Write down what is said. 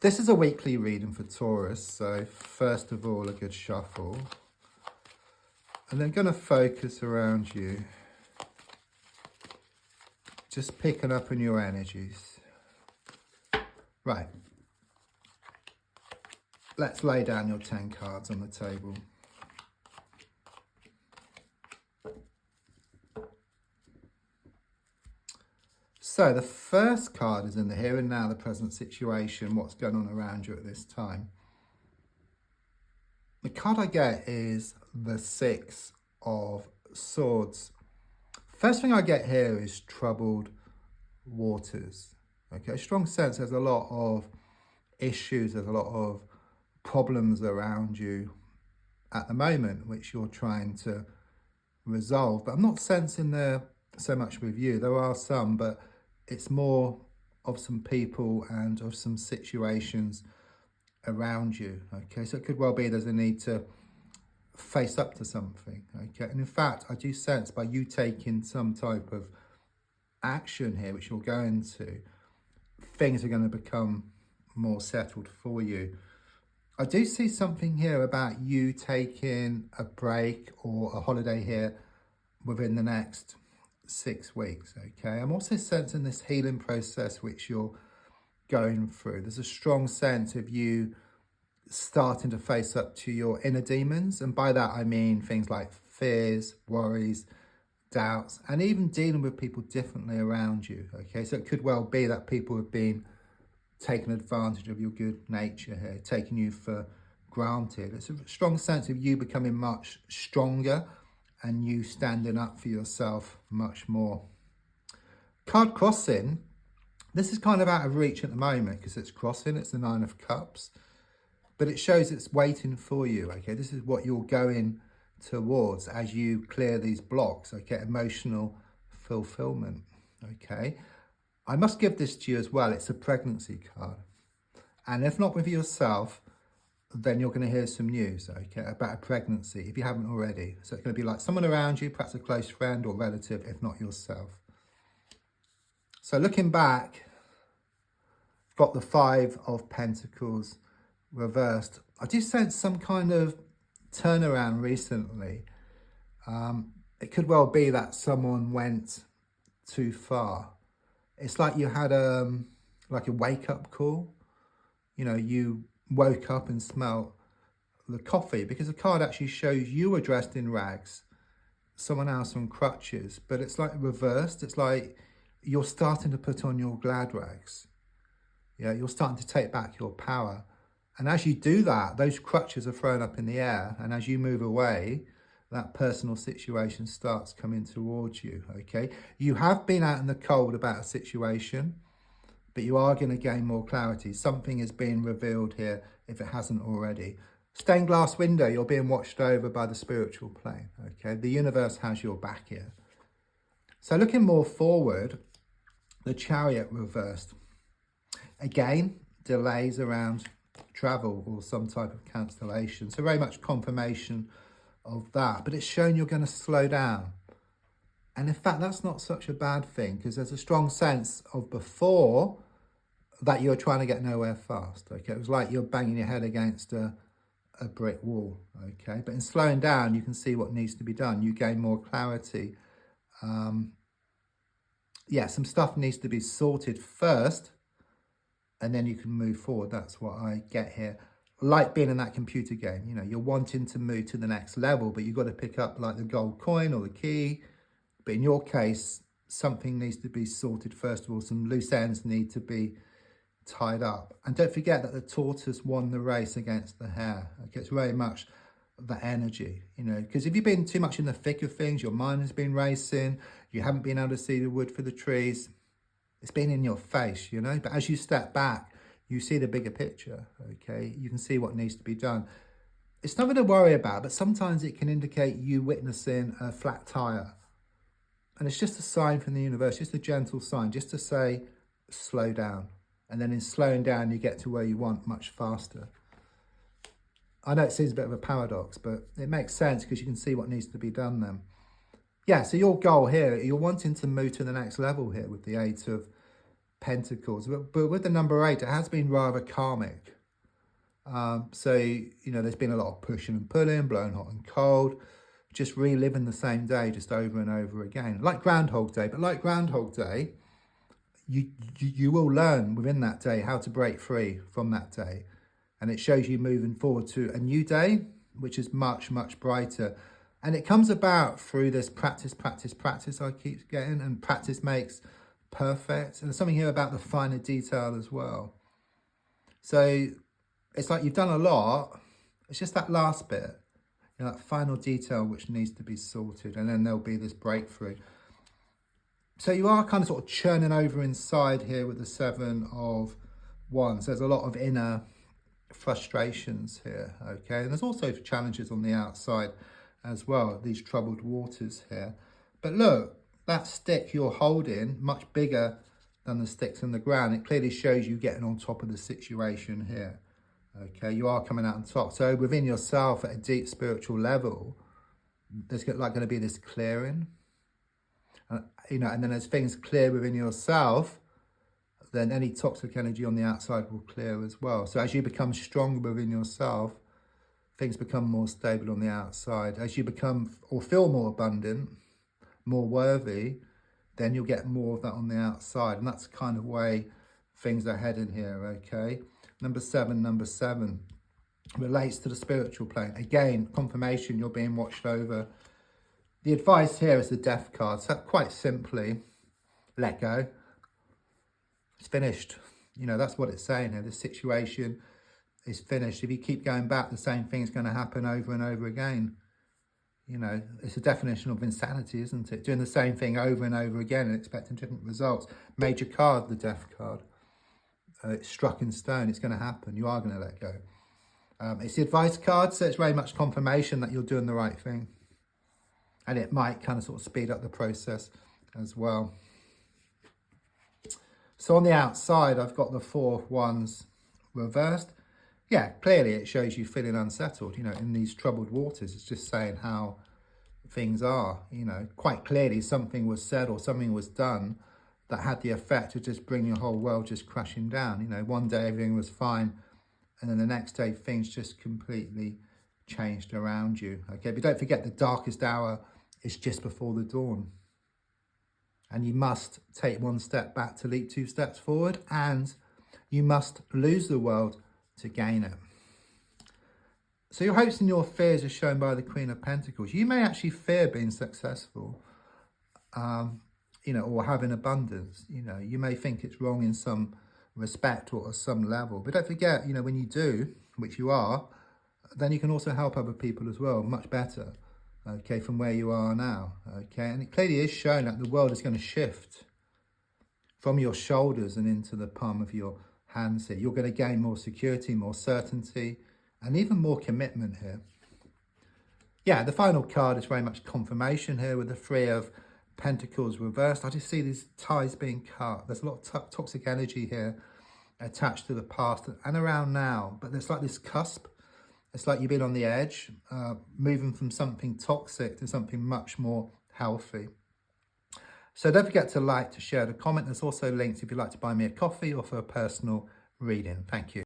This is a weekly reading for Taurus, so first of all, a good shuffle. And then going to focus around you, just picking up on your energies. Right, let's lay down your 10 cards on the table. So the first card is in the here and now, the present situation, what's going on around you at this time. The card I get is the 6 of Swords. First thing I get here is troubled waters. Okay, strong sense there's a lot of issues, there's a lot of problems around you at the moment, which you're trying to resolve. But I'm not sensing there so much with you. There are some, but it's more of some people and of some situations around you. Okay, so it could well be there's a need to face up to something. Okay, and in fact, I do sense by you taking some type of action here, which you're going to, things are going to become more settled for you. I do see something here about you taking a break or a holiday here within the next 6 weeks. Okay, I'm also sensing this healing process which you're going through. There's a strong sense of you starting to face up to your inner demons, and by that I mean things like fears, worries, doubts, and even dealing with people differently around you. Okay, so it could well be that people have been taking advantage of your good nature here, taking you for granted. It's a strong sense of you becoming much stronger and you standing up for yourself much more. Card crossing, this is kind of out of reach at the moment because it's crossing, it's the 9 of Cups, but it shows it's waiting for you. Okay, this is what you're going towards as you clear these blocks. Okay, emotional fulfillment. Okay, I must give this to you as well. It's a pregnancy card, and if not with yourself, then you're going to hear some news, okay, about a pregnancy if you haven't already. So it's going to be like someone around you, perhaps a close friend or relative, if not yourself. So looking back, got the 5 of Pentacles reversed. I do sense some kind of turnaround recently. It could well be that someone went too far. It's like you had like a wake-up call. You know, you woke up and smelled the coffee, because the card actually shows you were dressed in rags, someone else on crutches, but it's like reversed. It's like you're starting to put on your glad rags. Yeah, you're starting to take back your power. And as you do that, those crutches are thrown up in the air. And as you move away, that personal situation starts coming towards you, okay? You have been out in the cold about a situation, but you are going to gain more clarity. Something is being revealed here if it hasn't already. Stained glass window, you're being watched over by the spiritual plane, okay? The universe has your back here. So looking more forward, the Chariot reversed. Again, delays around travel or some type of cancellation. So very much confirmation of that. But it's shown you're going to slow down. And in fact, that's not such a bad thing, because there's a strong sense of before that you're trying to get nowhere fast. Okay, it was like you're banging your head against a brick wall. Okay, but in slowing down, you can see what needs to be done. You gain more clarity. Yeah, some stuff needs to be sorted first, and then you can move forward. That's what I get here. Like being in that computer game, you know, you're wanting to move to the next level, but you've got to pick up like the gold coin or the key. But in your case, something needs to be sorted first of all. Some loose ends need to be tied up. And don't forget that the tortoise won the race against the hare. Okay, it's very much the energy, you know, because if you've been too much in the thick of things, your mind has been racing, you haven't been able to see the wood for the trees, it's been in your face, you know. But as you step back, you see the bigger picture, okay? You can see what needs to be done. It's nothing to worry about, but sometimes it can indicate you witnessing a flat tire. And it's just a sign from the universe, just a gentle sign, just to say, slow down. And then in slowing down, you get to where you want much faster. I know it seems a bit of a paradox, but it makes sense because you can see what needs to be done then. Yeah, so your goal here, you're wanting to move to the next level here with the 8 of Pentacles. But with the number 8, it has been rather karmic. So, there's been a lot of pushing and pulling, blowing hot and cold, just reliving the same day just over and over again. Like Groundhog Day, but like Groundhog Day, you will learn within that day how to break free from that day. And it shows you moving forward to a new day, which is much, much brighter. And it comes about through this practice I keep getting, and practice makes perfect. And there's something here about the finer detail as well. So it's like you've done a lot. It's just that last bit, that final detail which needs to be sorted. And then there'll be this breakthrough. So you are kind of sort of churning over inside here with the 7 of Wands. There's a lot of inner frustrations here, okay? And there's also challenges on the outside as well, these troubled waters here. But look, that stick you're holding, much bigger than the sticks on the ground. It clearly shows you getting on top of the situation here, okay? You are coming out on top. So within yourself at a deep spiritual level, there's like going to be this clearing. And then as things clear within yourself, then any toxic energy on the outside will clear as well. So as you become stronger within yourself, things become more stable on the outside. As you become or feel more abundant, more worthy, then you'll get more of that on the outside. And that's the kind of way things are heading here, okay? Number 7 relates to the spiritual plane. Again, confirmation you're being watched over. The advice here is the Death card. So quite simply, let go. It's finished. That's what it's saying here. The situation is finished. If you keep going back, the same thing's going to happen over and over again. It's a definition of insanity, isn't it? Doing the same thing over and over again and expecting different results. Major card, the Death card. It's struck in stone. It's going to happen. You are going to let go. It's the advice card, so it's very much confirmation that you're doing the right thing. And it might kind of sort of speed up the process as well. So on the outside, I've got the 4 of Wands reversed. Yeah, clearly it shows you feeling unsettled, in these troubled waters. It's just saying how things are, Quite clearly something was said or something was done that had the effect of just bringing your whole world just crashing down. One day everything was fine, and then the next day things just completely changed around you, okay? But don't forget, the darkest hour is just before the dawn. And you must take 1 step back to leap 2 steps forward, and you must lose the world to gain it. So your hopes and your fears are shown by the Queen of Pentacles. You may actually fear being successful, or having abundance. You may think it's wrong in some respect or at some level. But don't forget, when you do, which you are, then you can also help other people as well, much better, okay, from where you are now, okay? And it clearly is shown that the world is going to shift from your shoulders and into the palm of your hands here. You're going to gain more security, more certainty, and even more commitment here. Yeah, the final card is very much confirmation here with the 3 of Pentacles reversed. I just see these ties being cut. There's a lot of toxic energy here attached to the past and around now, but there's like this cusp. It's like you've been on the edge, moving from something toxic to something much more healthy. So don't forget to like, to share, to comment. There's also links if you'd like to buy me a coffee or for a personal reading. Thank you.